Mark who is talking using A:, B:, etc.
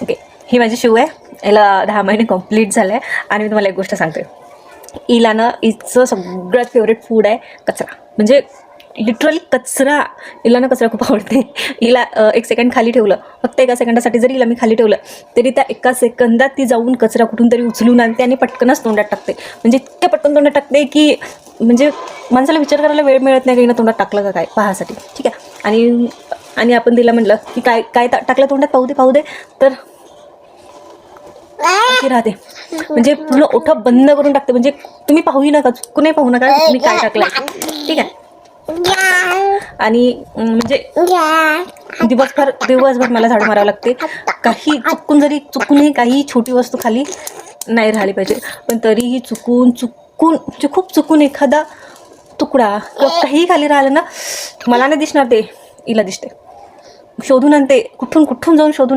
A: Okay, ही माझी शिव आहे. याला 10 महिने कंप्लीट झाले आहे. आणि मी तुम्हाला एक गोष्ट सांगते, हिला ना हिचं सगळ्यात फेवरेट फूड आहे कचरा. म्हणजे लिटरली कचरा. हिला ना कचरा खूप आवडते. हिला 1 सेकंड खाली ठेवलं, फक्त 1 सेकंडासाठी जरी हिला मी खाली ठेवलं तरी त्या 1 सेकंदात ती जाऊन कचरा कुठून तरी उचलून आणते आणि पटकनच तोंडात टाकते. म्हणजे इतक्या पटकन तोंडात टाकते की म्हणजे माणसाला विचार करायला वेळ मिळत नाही की हिनं तोंडात टाकलं का काय पाहासाठी. ठीक आहे. आणि आपण तिला म्हटलं की काय काय टाकलं तोंडात, पाहू दे तर अशी राहते. म्हणजे पूर्ण ओठं बंद करून टाकते. म्हणजे तुम्ही पाहूही नका, चुकूनही पाहू नका तुम्ही काय टाकलं. ठीक आहे. आणि म्हणजे दिवसभर मला झाडू मारावं लागते. चुकूनही काही छोटी वस्तू खाली नाही राहिली पाहिजे. पण तरीही खूप चुकून एखादा तुकडा किंवा काही खाली राहिलं ना, मला नाही दिसणार, ते हिला दिसते. शोधून आणते, कुठून जाऊन शोधून